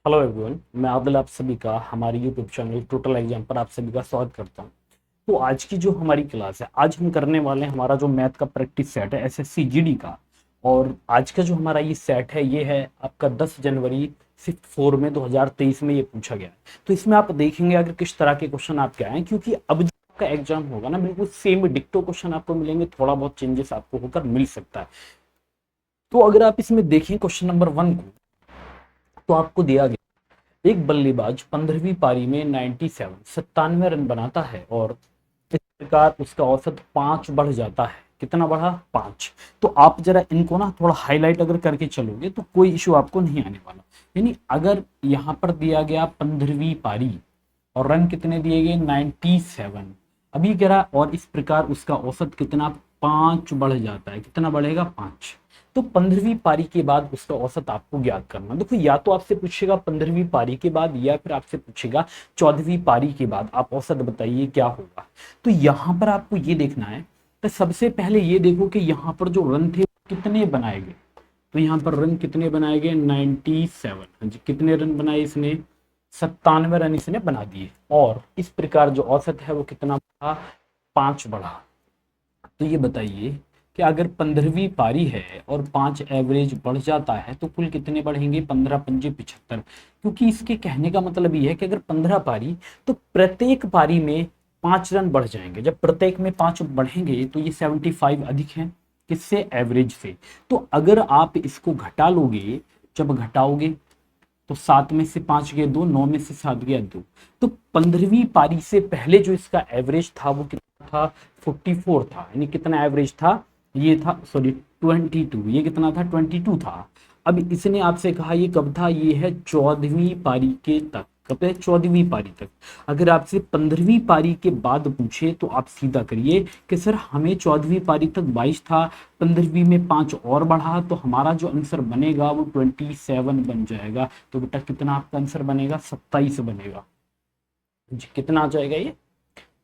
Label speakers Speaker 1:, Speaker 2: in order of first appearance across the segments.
Speaker 1: Hello everyone, मैं आदिल आप सभी का हमारे यूट्यूब चैनल टोटल एग्जाम पर आप सभी का स्वागत करता हूं। तो आज की जो हमारी क्लास है, आज हम करने वाले हैं हमारा जो मैथ का प्रैक्टिस सेट है एसएससी जीडी का। और आज का जो हमारा ये सेट है ये है आपका 10 जनवरी शिफ्ट 4 में 2023 में ये पूछा गया है। तो इसमें आप देखेंगे अगर किस तरह के क्वेश्चन आपके आए हैं, क्योंकि अब जो आपका एग्जाम होगा ना बिल्कुल सेम डिक्टो क्वेश्चन आपको मिलेंगे, थोड़ा बहुत चेंजेस आपको होकर मिल सकता है। तो अगर आप इसमें देखें क्वेश्चन नंबर 1 को, तो आपको दिया गया एक बल्लेबाज 15वीं पारी में 97 रन बनाता है और इस प्रकार उसका औसत 5 बढ़ जाता है। कितना बढ़ा? 5। तो आप जरा इनको ना थोड़ा हाईलाइट अगर करके चलोगे तो कोई इशू आपको नहीं आने वाला। यानी अगर यहाँ पर दिया गया 15वीं पारी और रन कितने दिए गए? 97। अभी कह रहा और इस प्रकार उसका औसत कितना? 5 बढ़ जाता है। कितना बढ़ेगा? 5। तो 15वीं पारी के बाद उसका औसत आपको ज्ञात करना। देखो, या तो आपसे पूछेगा 15वीं पारी के बाद या फिर आपसे पूछेगा 14वीं पारी के बाद आप औसत बताइए क्या होगा। तो यहाँ पर आपको ये देखना है। तो सबसे पहले ये देखो कि यहाँ पर जो रन थे कितने बनाए गए। तो यहाँ पर रन कितने बनाए गए? 97। हाँ जी, कितने रन बनाए इसने? 97 रन इसने बना दिए। और इस प्रकार जो औसत है वो कितना बढ़ा? 5 बढ़ा। तो ये बताइए कि अगर 15वीं पारी है और 5 एवरेज बढ़ जाता है तो कुल कितने बढ़ेंगे? 15 पंजे 75। क्योंकि इसके कहने का मतलब ये है कि अगर 15 पारी तो प्रत्येक पारी में 5 रन बढ़ जाएंगे। जब प्रत्येक में 5 बढ़ेंगे तो ये 75 अधिक है किससे? एवरेज से। तो अगर आप इसको घटा लोगे, जब घटाओगे तो 7 में से 5 गए 2, 9 में से 7 गया 2। तो 15वीं पारी से पहले जो इसका एवरेज था वो कितना था? 44 था। यानी कितना एवरेज था? ये था, सॉरी, 22। ये कितना था? 22 था। अब इसने आपसे कहा ये कब था? ये है 14वीं पारी के तक। कब है? 14वीं पारी तक। अगर आपसे 15वीं पारी के बाद पूछे तो आप सीधा करिए कि सर हमें 14वीं पारी तक 22 था, 15वीं में 5 और बढ़ा तो हमारा जो आंसर बनेगा वो 27 बन जाएगा। तो बेटा कितना आपका आंसर बनेगा? 27 बनेगा जी। कितना आ जाएगा ये?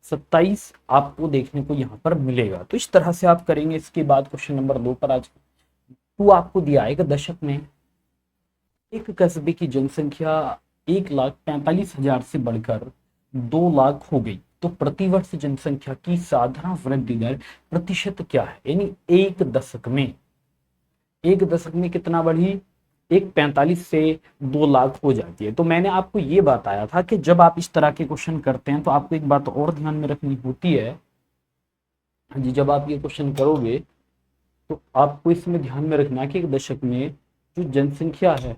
Speaker 1: 27 आपको देखने को यहाँ पर मिलेगा। तो इस तरह से आप करेंगे। इसके बाद क्वेश्चन नंबर 2 पर आज टू आपको दिया है एक दशक में एक कस्बे की जनसंख्या 1,45,000 से बढ़कर 2 लाख हो गई तो प्रतिवर्ष जनसंख्या की साधारण वृद्धि दर प्रतिशत क्या है? यानी एक दशक में कितना बढ़ी? 1,45 से 2 लाख हो जाती है। तो मैंने आपको ये बताया था कि जब आप इस तरह के क्वेश्चन करते हैं तो आपको एक बात और ध्यान में रखनी होती है। हाँ जी, जब आप ये क्वेश्चन करोगे तो आपको इसमें ध्यान में रखना है कि एक दशक में जो जनसंख्या है,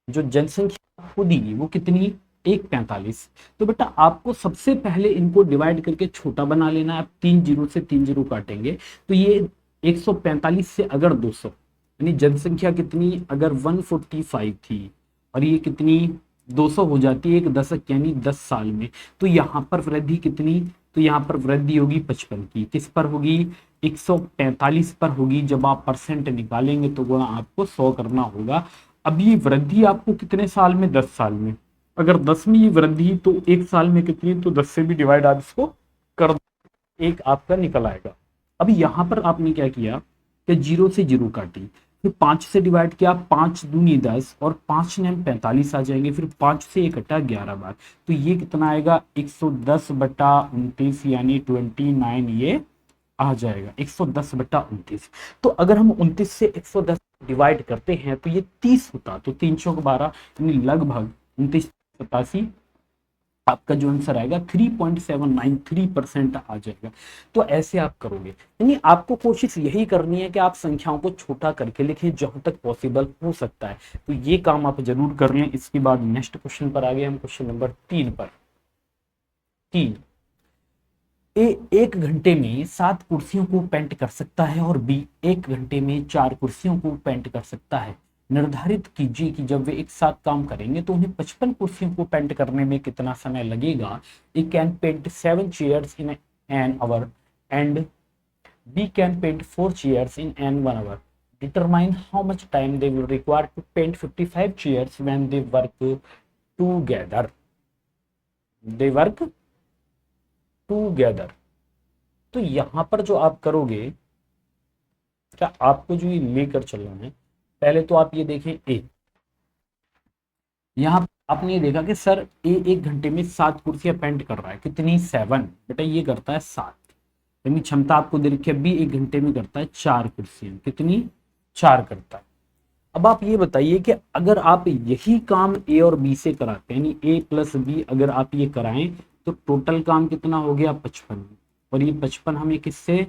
Speaker 1: जो जनसंख्या आपको दी वो कितनी? 1,45। तो बेटा आपको सबसे पहले इनको डिवाइड करके छोटा बना लेना है। आप 3 जीरो से 3 जीरो काटेंगे तो ये 145 से अगर 200, यानी जनसंख्या कितनी? अगर 145 थी और ये कितनी? 200 हो जाती है एक दशक यानी 10 साल में। तो यहाँ पर वृद्धि कितनी? तो यहाँ पर वृद्धि होगी 55 की। किस पर होगी? 145 पर होगी। जब आप परसेंट निकालेंगे तो गुणा आपको 100 करना होगा। अब ये वृद्धि आपको कितने साल में? 10 साल में। अगर 10 में ये वृद्धि तो एक साल में कितनी? तो 10 से भी डिवाइड आप इसको कर, एक आपका निकल आएगा। अब यहाँ पर आपने क्या किया कि जीरो से जीरो काटी, फिर 5 से डिवाइड किया, 5 दूनी 10 और 5 ने 45 आ जाएंगे। फिर 5 से 1 कटा 11 बार, तो ये कितना आएगा? 110/29 यानी 29 ये आ जाएगा। 110/29। तो अगर हम 29 से 110 डिवाइड करते हैं तो ये 30 होता। तो 312 यानी लगभग 2987 आपका जो आंसर आएगा 3.793% आ जाएगा। तो ऐसे आप करोगे। यानी आपको कोशिश यही करनी है कि आप संख्याओं को छोटा करके लिखें जहां तक पॉसिबल हो सकता है। तो ये काम आप जरूर कर लें। इसके बाद नेक्स्ट क्वेश्चन पर आ गए हम, क्वेश्चन नंबर 3 पर। 3, एक घंटे में 7 कुर्सियों को पेंट कर सकता है और बी एक घंटे में 4 कुर्सियों को पेंट कर सकता है। निर्धारित कीजिए कि जब वे एक साथ काम करेंगे तो उन्हें 55 कुर्सियों को पेंट करने में कितना समय लगेगा। A can paint 7 chairs in an hour and B can paint 4 chairs in an 1 hour. Determine how much time they will require to paint 55 chairs when they work together. They work together. तो यहां पर जो आप करोगे, क्या आपको जो ये लेकर चलना है, पहले तो आप ये देखें ए, यहाँ आपने ये देखा कि सर ए एक घंटे में 7 कुर्सियां पेंट कर रहा है, कितनी? 7। बेटा ये करता है 7, यानी क्षमता आपको दे रखी है, बी एक घंटे में करता है 4 कुर्सियां, कितनी? 4 करता है। अब आप ये बताइए कि अगर आप यही काम ए और बी से कराते हैं, यानी ए प्लस बी अगर आप ये कराएं, तो टोटल काम कितना हो गया? 55। और ये 55 हमें किससे?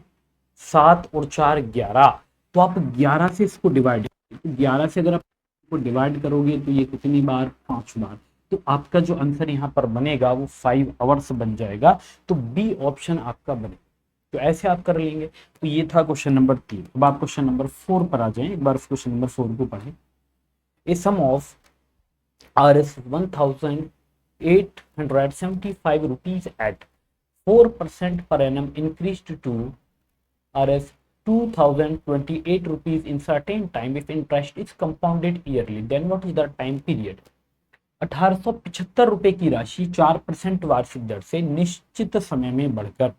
Speaker 1: 7 और 4 11। तो आप 11 से इसको डिवाइड, 11 से अगर आप इसको डिवाइड करोगे तो ये कितनी बार? 5 बार। तो आपका जो आंसर यहाँ पर बनेगा वो 5 आवर्स बन जाएगा। तो बी ऑप्शन आपका बनेगा। तो ऐसे आप कर लेंगे। तो ये था क्वेश्चन नंबर 3। अब आप क्वेश्चन नंबर 4 पर आ जाएं, एक बार क्वेश्चन नंबर 4 को पढ़ें। ए सम of Rs 1875 rupees at 4% per annum increased to Rs 2028 rupees in certain time if interest is compounded yearly, then what is the time period? 1875 रुपए की राशि 4% वार्षिक दर से निश्चित समय में बढ़कर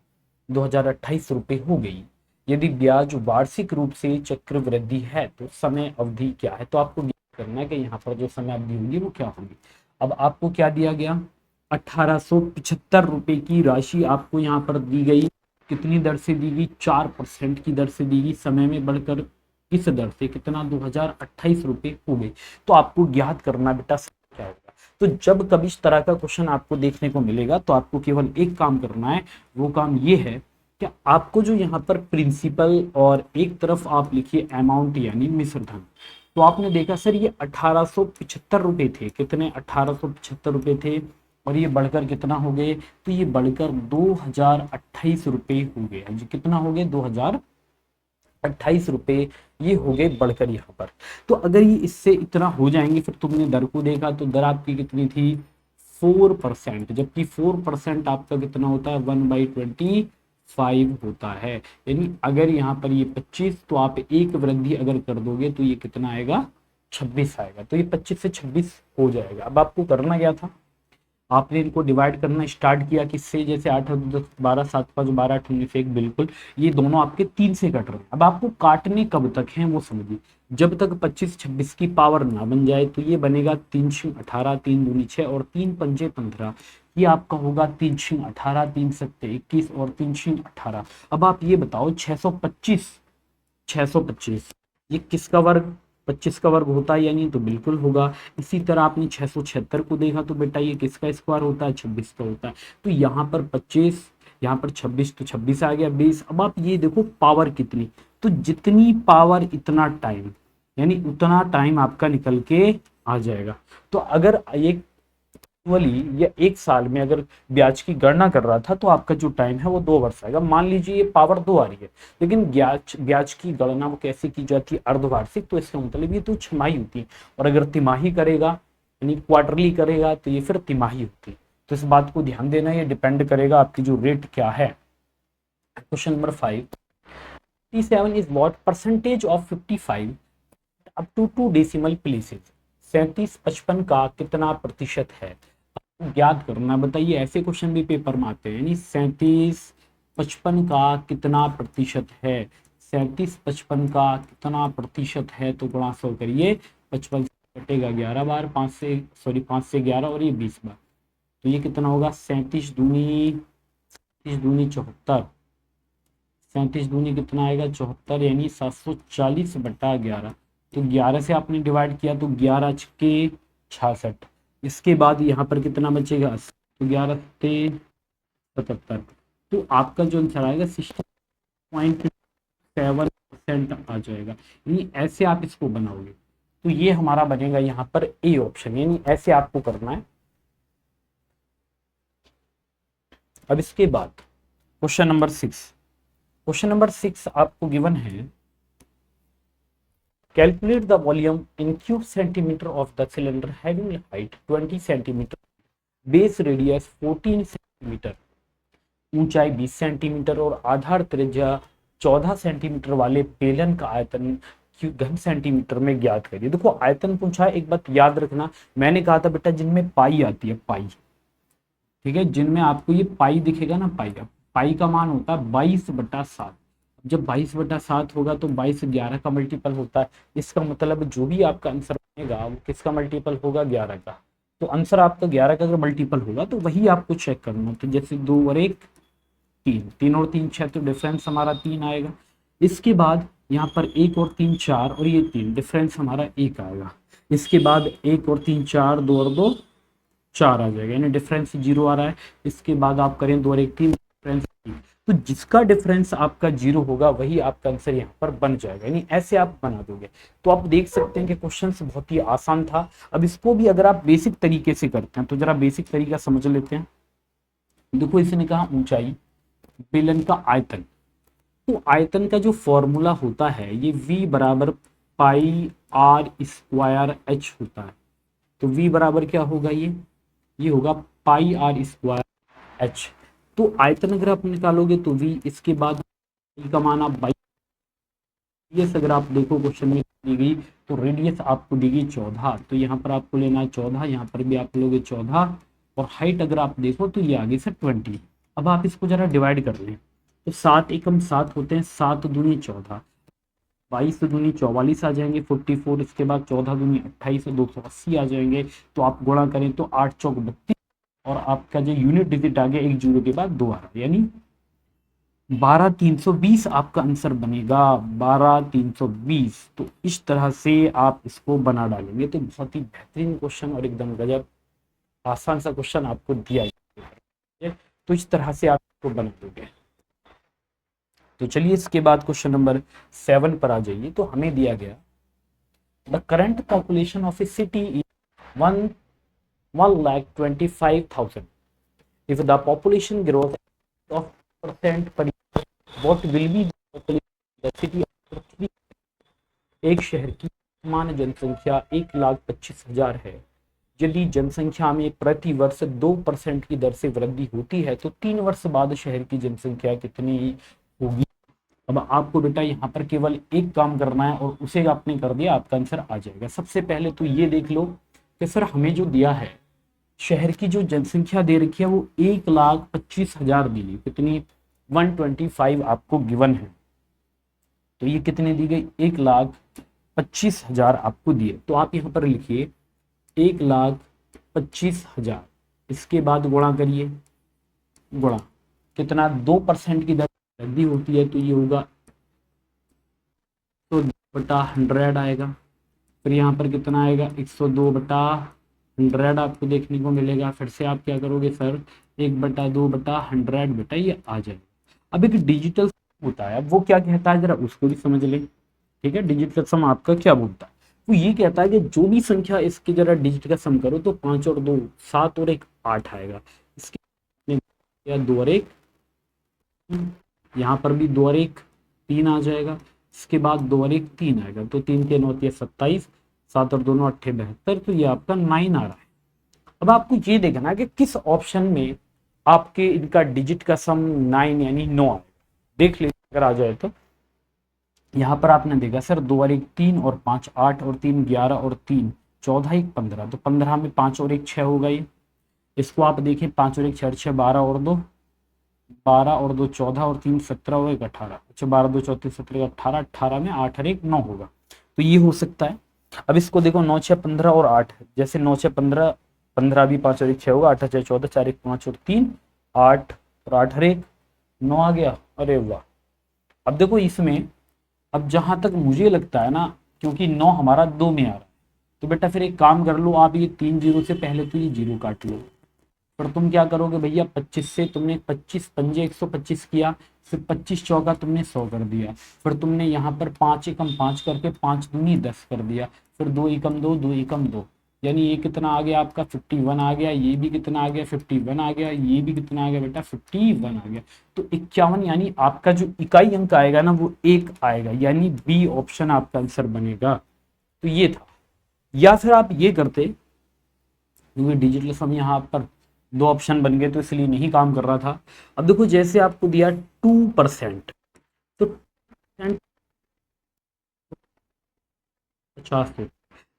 Speaker 1: 2028 रुपए हो गई। यदि ब्याज वार्षिक रूप से चक्रवृद्धि है तो समय अवधि क्या है? तो आपको ज्ञात करना है कि यहाँ पर जो समय अवधि होगी वो क्या होगी। अब आपको क्या दिया गया? 1875 रुपए की राशि आपको यहाँ पर दी गई, कितनी दर से दी गई? 4% की दर से दी गई, समय में बढ़कर किस दर से? कितना? 2028 रुपए हो गए। तो आपको ज्ञात करना बेटा क्या होगा। तो जब कभी इस तरह का क्वेश्चन आपको देखने को मिलेगा तो आपको केवल एक काम करना है, वो काम ये है कि आपको जो यहाँ पर प्रिंसिपल और एक तरफ आप लिखिए अमाउंट यानी मिश्र धन। तो आपने देखा सर ये 1875 रुपए थे, कितने? 1875 रुपए थे, और ये बढ़कर कितना हो गए? तो ये बढ़कर 2028 रुपए हो गए। जी कितना हो गए? 2028 रुपए ये हो गए बढ़कर यहाँ पर। तो अगर ये इससे इतना हो जाएंगे, फिर तुमने दर को देखा तो दर आपकी कितनी थी? 4%, जबकि 4% आपका कितना होता है? 1/25 होता है। यानी अगर यहाँ पर ये 25, तो आप एक वृद्धि अगर कर दोगे तो ये कितना आएगा? 26 आएगा। तो ये 25 से 26 हो जाएगा। अब आपको करना क्या था? आपने इनको डिवाइड करना स्टार्ट किया किससे? जैसे 8 और 10 12, 7 5 12, 8 19 से 1, बिल्कुल ये दोनों आपके 3 से कट रहे हैं। अब आपको काटने कब तक हैं वो समझिए। जब तक 25 26 की पावर ना बन जाए, तो ये बनेगा 3 6 18, 3 दूनी 6 और 3 पंजे 15। ये आपका होगा 3 6 18, 3 सत्ते 21 और 3 6 18। अब आप ये बताओ 625, 625 ये किसका वर्ग? 25 का वर्ग होता है या नहीं? तो बिल्कुल होगा। इसी तरह आपने 676 को देखा तो बेटा ये किसका स्क्वायर होता है? 26 का होता है। तो यहाँ पर 25, यहाँ पर 26, तो 26 आ गया 20। अब आप ये देखो पावर कितनी, तो जितनी पावर इतना टाइम, यानी उतना टाइम आपका निकल के आ जाएगा। तो अगर एक वाली या एक साल में अगर ब्याज की गणना कर रहा था तो आपका जो टाइम है वो 2 वर्ष आएगा। मान लीजिए ये पावर 2 आ रही है, लेकिन ब्याज ब्याज की गणना वो कैसे की जाती है? अर्धवार्षिक। तो इसका मतलब ये तो छमाही होती है, और अगर तिमाही करेगा यानी क्वार्टरली करेगा तो ये फिर तिमाही होती है। तो इस बात को ध्यान देना, ये डिपेंड करेगा आपकी जो रेट क्या है। Question number 5, 57 is what percentage of 55 up to 2 decimal places? 37 55 का कितना प्रतिशत है? ज्ञात करना। बताइए ऐसे क्वेश्चन भी पेपर में आते हैं, यानी 37 55 का कितना प्रतिशत है? 37 55 का कितना प्रतिशत है? तो गुणा 100 करिए, 55 से कटेगा 11 बार, 5 से 11 और ये 20 बार। तो ये कितना होगा? 37 दूनी 74, 37 दूनी कितना आएगा? 74, यानी 740/11। तो 11 से आपने डिवाइड किया तो 11 के 66। इसके बाद यहाँ पर कितना बचेगा? तो 11 से 77। तो आपका जो आंसर आएगा 60.7% आ जाएगा। यानी ऐसे आप इसको बनाओगे तो ये हमारा बनेगा यहाँ पर ए ऑप्शन, यानी ऐसे आपको करना है। अब इसके बाद क्वेश्चन नंबर 6, क्वेश्चन नंबर 6 आपको गिवन है, calculate the volume in cube centimeter of the cylinder having height 20 centimeter, base radius 14 centimetre, ऊंचाई 20 सेंटीमीटर और आधार त्रिज्या 14 सेंटीमीटर वाले पेलन का आयतन घन सेंटीमीटर में ज्ञात करिए। देखो आयतन पूछा है, एक बात याद रखना, मैंने कहा था बेटा जिनमें पाई आती है, पाई, ठीक है, जिनमें आपको ये पाई दिखेगा ना, पाई, पाई का मान होता है 22/7। जब 22/7 होगा तो 22 11 का मल्टीपल होता है। इसका मतलब जो भी आपका आंसर बनेगा वो किसका मल्टीपल होगा? 11 का। तो आंसर आपका 11 का अगर मल्टीपल होगा तो वही आपको चेक करना। तो जैसे 2 और 1 3, 3 और 3 6, तो डिफरेंस हमारा 3 आएगा। इसके बाद यहाँ पर 1 और 3 4 और ये 3, डिफरेंस हमारा 1 आएगा। इसके बाद 1 और 3 4, 2 और 2 4 आ जाएगा, यानी डिफरेंस 0 आ रहा है। इसके बाद आप करें 2 और 1 3, डिफरेंस 3। तो जिसका डिफरेंस आपका 0 होगा वही आपका आंसर यहाँ पर बन जाएगा, यानी ऐसे आप बना दोगे। तो आप देख सकते हैं कि क्वेश्चन बहुत ही आसान था। अब इसको भी अगर आप बेसिक तरीके से करते हैं तो जरा बेसिक तरीका समझ लेते हैं। देखो इसने कहा ऊंचाई, बेलन का आयतन। तो आयतन का जो फॉर्मूला होता है ये v बराबर पाई आर स्क्वायर एच होता है। तो v बराबर क्या होगा, ये होगा पाई आर स्क्वायर एच। तो आयतन अगर आप निकालोगे तो v, इसके बाद v का मान आप 22। रेडियस अगर आप देखो क्वेश्चन में दी गई तो रेडियस आपको दी गई 14, तो यहाँ पर आपको लेना है 14, यहाँ पर भी आप लोगे 14। और हाइट अगर आप देखो तो ये आगे से 20। अब आप इसको जरा डिवाइड कर लें तो 7 एकम 7 होते हैं, 7 दूनी 14, 22 दूनी 44 आ जाएंगे 44। इसके बाद 14 दूनी 28 और 280 आ जाएंगे। तो आप गुणा करें तो 8 चौक 32, और आपका जो यूनिट डिजिट आ गया एक जीरो के बाद 2 आ रहा है, यानी 12320 आपका आंसर बनेगा, 12320। तो इस तरह से आप इसको बना डालेंगे तो बहुत ही बेहतरीन क्वेश्चन और एकदम गजब आसान सा क्वेश्चन आपको दिया जाएगा। तो इस तरह से आप इसको बना दोगे। तो चलिए इसके बाद क्वेश्चन नंबर 7 पर आ जाइए। तो हमें दिया गया the current population of a city is 1,25,000। If the population growth of percent per what will be the population the city after 3। एक शहर की सामान्य जनसंख्या 1,25,000 है। यदि जनसंख्या में प्रति वर्ष 2% की दर से वृद्धि होती है तो 3 वर्ष बाद शहर की जनसंख्या कितनी होगी। अब आपको बेटा यहाँ पर केवल एक काम करना है और उसे आपने कर दिया, आपका आंसर आ जाएगा। सबसे पहले तो ये देख लो कि सर हमें जो दिया है शहर की जो जनसंख्या दे रखी है वो 1,25,000 दी गई, कितनी 125 आपको गिवन है। तो ये कितने दी गई, 1,25,000 आपको दिए। तो आप यहाँ पर लिखिए 1,25,000, इसके बाद गुणा करिए, गुणा कितना 2% की दर वृद्धि होती है तो ये होगा तो 100 आएगा। फिर यहाँ पर कितना आएगा 102/100 आपको देखने को मिलेगा। फिर से आप क्या करोगे सर 1/2/100 बेटा ये आ जाएगा। अब एक डिजिटल होता है, अब वो क्या कहता है जरा उसको भी समझ लें। ठीक है, डिजिट का सम आपका क्या बोलता है, वो ये कहता है कि जो भी संख्या इसकी जरा डिजिट का सम करो तो 5 और 2 7 और 1 8 आएगा। इसके 2 और 1, यहाँ पर भी 2 और 1 3 आ जाएगा। इसके बाद 2 और 1 3 आएगा, तो 3 के 9 27, 7 और दोनों 8 72, तो ये आपका 9 आ रहा है। अब आपको ये देखना कि किस ऑप्शन में आपके इनका डिजिट का सम 9 यानी 9 आएगा। देख लीजिए अगर आ जाए तो यहाँ पर आपने देखा सर 2 और 1 3 और 5 8 और 3 11 और 3 14 1 15, तो 15 में 5 और 1 6 होगा ये। इसको आप देखें 5 और 1 6 6 12 और 2 12 और 2 14 और 3 17 और 1 18। अच्छा 12 2 34 17 18, 18 में 8 और 1 9 होगा, तो ये हो सकता है। अब इसको देखो 9 6 15 और 8, जैसे 9 6 15, 15 भी 5 और 1 6 होगा, 8 6 14 4 1 5 और 3 8 और 8 और 1 9 आ गया। अरे वाह। अब देखो इसमें, अब जहां तक मुझे लगता है ना, क्योंकि 9 हमारा 2 में आ रहा है, तो बेटा फिर एक काम कर लो आप, ये 3 जीरो से पहले तो ये जीरो काट लो। फिर तुम क्या करोगे भैया 25 से तुमने 25 पंजे 125 किया, फिर 25 चौका तुमने 100 कर दिया। फिर तुमने यहाँ पर 5 एकम 5 करके 5 दूनी 10 कर दिया। फिर 2 एकम 2 2 एकम 2, यानी ये कितना आ गया आपका 51 आ गया। ये भी कितना आ गया 51 आ गया। ये भी कितना आ गया बेटा 51 आ गया। तो 51, यानी आपका जो इकाई अंक आएगा ना वो 1 आएगा, यानी बी ऑप्शन आपका आंसर बनेगा। तो ये था। या फिर आप ये करते, क्योंकि डिजिटल सम यहाँ पर 2 ऑप्शन बन गए तो इसलिए नहीं काम कर रहा था। अब देखो जैसे आपको दिया 2%, तो 50 है,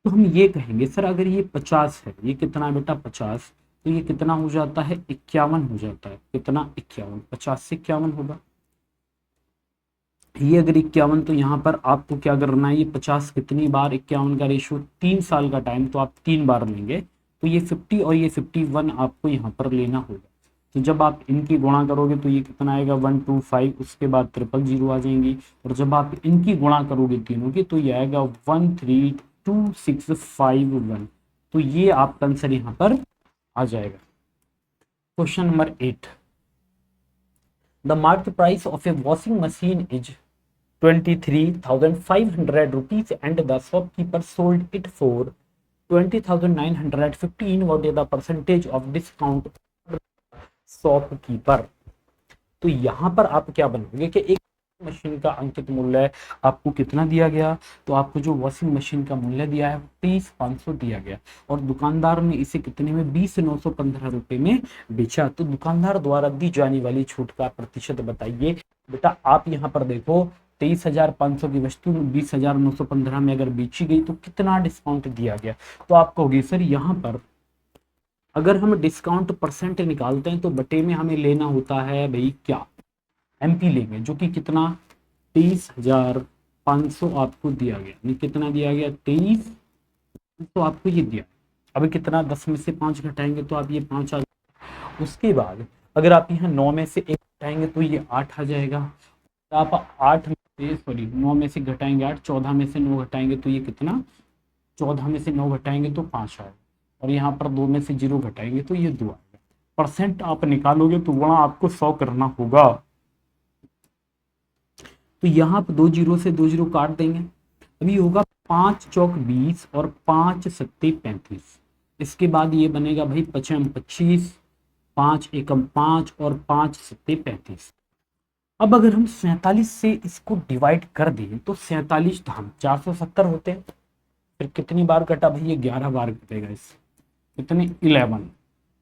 Speaker 1: तो हम ये कहेंगे सर अगर ये 50 है, ये कितना बेटा 50, तो ये कितना हो जाता है 51 हो जाता है। कितना 51, 50 से 51 होगा। ये अगर 51, तो यहाँ पर आपको क्या करना है, ये 50 कितनी बार 51 का रेशियो 3 साल का टाइम, तो आप 3 बार लेंगे तो ये 50 और ये 51 आपको यहाँ पर लेना होगा। तो जब आप इनकी गुणा करोगे तो ये कितना आएगा 125, उसके बाद 000 आ जाएंगी, और जब आप इनकी गुणा करोगे तीनों की तो ये आएगा 132651। तो ये आपका आंसर यहाँ पर आ जाएगा। Question number 8, the market price of A washing machine is 23,500 rupees and the shopkeeper sold it for 20,915. What is the percentage of discount shopkeeper? तो यहाँ पर आप क्या बनाओगे कि एक मशीन का अंकित मूल्य आपको कितना दिया गया, तो आपको जो वॉशिंग मशीन का मूल्य दिया है 23,500 दिया गया, और दुकानदार ने इसे कितने में 20,915 रुपए में बेचा। तो दुकानदार द्वारा दी जाने वाली छूट का प्रतिशत बताइए। बेटा आप यहाँ पर देखो 23,500 की वस्तु 20,915 में अगर बेची गई तो कितना डिस्काउंट दिया गया। तो आप कहोगे सर यहाँ पर अगर हम डिस्काउंट परसेंट निकालते हैं तो बटे में हमें लेना होता है भाई क्या, एमपी लेंगे, जो कि कितना 23,500 आपको दिया गया। कितना दिया गया 23 तो आपको ये दिया। अभी कितना 10 में से 5 घटाएंगे तो आप ये 5 आ जाएगा। उसके बाद अगर आप यहाँ 9 में से 1 घटाएंगे तो ये 8 आ जाएगा। तो आप 8 में से 9 में से घटाएंगे 8, 14 में से 9 घटाएंगे तो ये कितना 14 में से 9 घटाएंगे तो 5 आएगा, और यहाँ पर 2 में से 0 घटाएंगे तो ये 2 आएगा। परसेंट आप निकालोगे तो वहां आपको 100 करना होगा। तो यहाँ पर 2 0 से 2 0 काट देंगे, अभी होगा 5 चौक 20 और 5 सत्ते 35। इसके बाद ये बनेगा भाई 5 25, 5 एकम 5 और 5 सत्ते 35। अब अगर हम 47 से इसको डिवाइड कर दें तो 47 धाम 470 होते हैं, फिर कितनी बार कटा भाई ये 11 बार कटेगा, इससे कितने 11।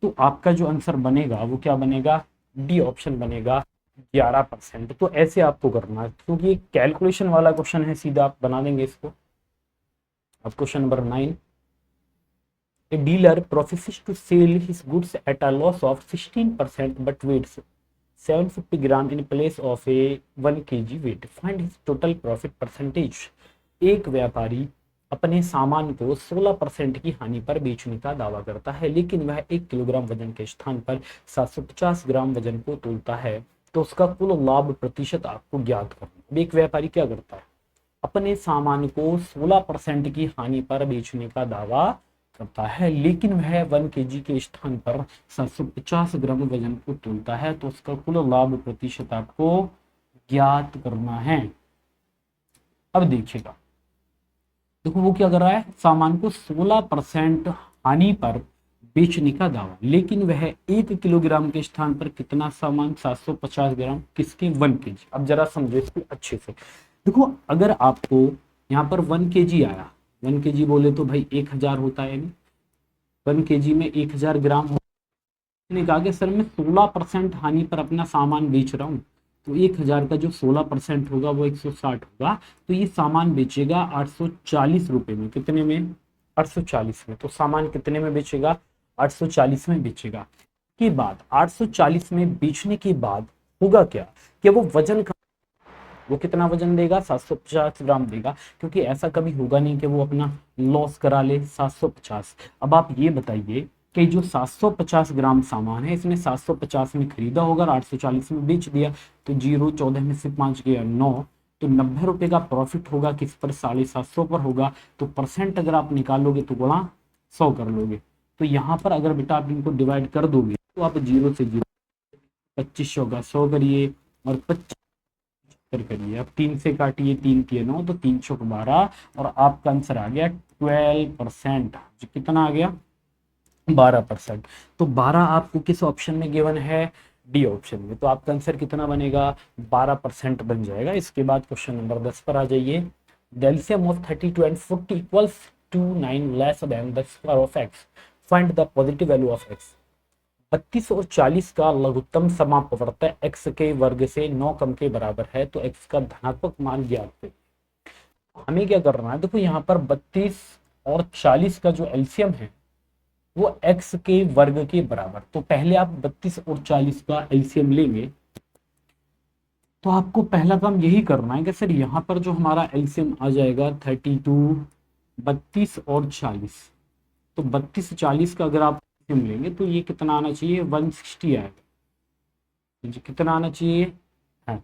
Speaker 1: तो आपका जो आंसर बनेगा वो क्या बनेगा, डी ऑप्शन बनेगा 11%। तो ऐसे आपको करना है क्योंकि ये कैलकुलेशन वाला क्वेश्चन है, सीधा आप बना देंगे इसको। अब question number 9, a dealer profits to sell his goods at a loss of 16% but weights 750 gram in place of a 1 kg weight, find his total profit percentage. एक व्यापारी अपने सामान को 16% की हानि पर बेचने का दावा करता है, लेकिन वह 1 किलोग्राम वजन के स्थान पर 750 ग्राम वजन को तोलता है, तो उसका कुल लाभ प्रतिशत आपको ज्ञात करना। एक व्यापारी क्या करता है, अपने सामान को 16% की हानि पर बेचने का दावा करता है, लेकिन वह 1 kg के स्थान पर 750 ग्राम वजन को तोलता है, तो उसका कुल लाभ प्रतिशत आपको ज्ञात करना है। अब देखिएगा, देखो वो क्या कर रहा है, सामान को 16% हानि पर बेचने का दावा, लेकिन वह 1 किलोग्राम के स्थान पर कितना सामान 750 ग्राम किसके 1 kg। अब जरा समझो इसको अच्छे से। देखो अगर आपको यहाँ पर 1 kg आया, 1 kg बोले तो भाई 1000 होता है, 1 kg में 1000 ग्राम हो। कहा कि सर मैं 16% हानि पर अपना सामान बेच रहा हूँ, तो 1000 का जो 16% होगा वो 160 होगा, तो ये सामान बेचेगा 840 रुपए में। कितने में 840 में। तो सामान कितने में बेचेगा 840 में बेचेगा। के बाद 840 में बेचने के बाद होगा क्या कि वो वजन का, वो कितना वजन देगा 750 ग्राम देगा, क्योंकि ऐसा कभी होगा नहीं कि वो अपना लॉस करा ले 750। अब आप ये बताइए कि जो 750 ग्राम सामान है इसने 750 में खरीदा होगा और 840 में बेच दिया, तो 0 14 में से 5 गया 9, तो 90 रुपए का प्रॉफिट होगा किस पर 750 पर होगा। तो परसेंट अगर आप निकालोगे तो गुणा 100 कर लोगे। तो यहाँ पर अगर बेटा आप इनको डिवाइड कर दोगे तो आप 0 से 0 2500 का 100 करिए और 25 करिए। अब 3 से काटिए, 3 3 9, तो 312 और आपका आंसर आ गया 12%। कितना आ गया 12%। तो 12 आपको किस ऑप्शन में गिवन है, डी ऑप्शन में। तो आपका आंसर कितना बनेगा 12% बन जाएगा। इसके बाद क्वेश्चन नंबर 10 पर आ जाइए। The LCM of 32 and 40 equals to 9 less than the square of x, find the positive value of x. 32 और 40 का लघुत्तम समापवर्त x के वर्ग से 9 कम के बराबर है, तो x का धनात्मक मान ज्ञात करें। हमें क्या करना है, देखो यहाँ पर 32 और 40 का जो एलसीएम है वो x के वर्ग के बराबर। तो पहले आप 32 और 40 का एलसीएम लेंगे, तो आपको पहला काम यही करना है कि सर यहाँ पर जो हमारा एलसीएम आ जाएगा 32, 32 और 40, तो 32 से 40 का अगर आप LCM लेंगे तो ये कितना आना चाहिए, 160 आएगा। जी कितना आना चाहिए, हाँ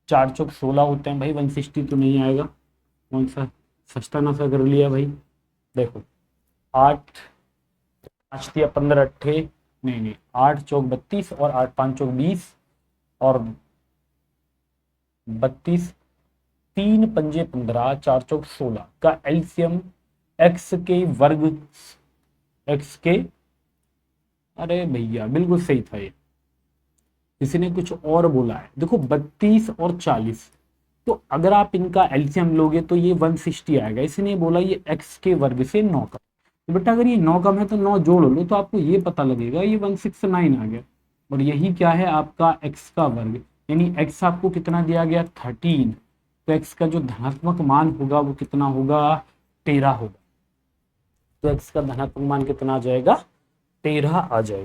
Speaker 1: 4 चौक 16 होते हैं भाई, 160 तो नहीं आएगा। कौन सा सस्ता नशा कर लिया भाई। देखो 8 5 दिया 15 अट्ठे, नहीं नहीं 8 चौक 32 और 8 5 चौक 20 और 32, 3 पंजे 15, 4 चौक 16 का एलसीएम एक्स के वर्ग, एक्स के, अरे भैया बिल्कुल सही था ये, किसी ने कुछ और बोला है। देखो 32 और 40, तो अगर आप इनका एलसीएम लोगे तो ये 160 आएगा। इसने बोला ये एक्स के वर्ग से 9 कम, तो बेटा अगर ये 9 कम है तो 9 जोड़ लो तो आपको ये पता लगेगा ये 169 आ गया। और यही क्या है आपका एक्स का वर्ग, यानी एक्स आपको कितना दिया गया 13, तो एक्स का जो धनात्मक मान होगा वो कितना होगा 13 होगा। तो एक्स का धनात्मक मान कितना आ जाएगा 13 आ जाएगा।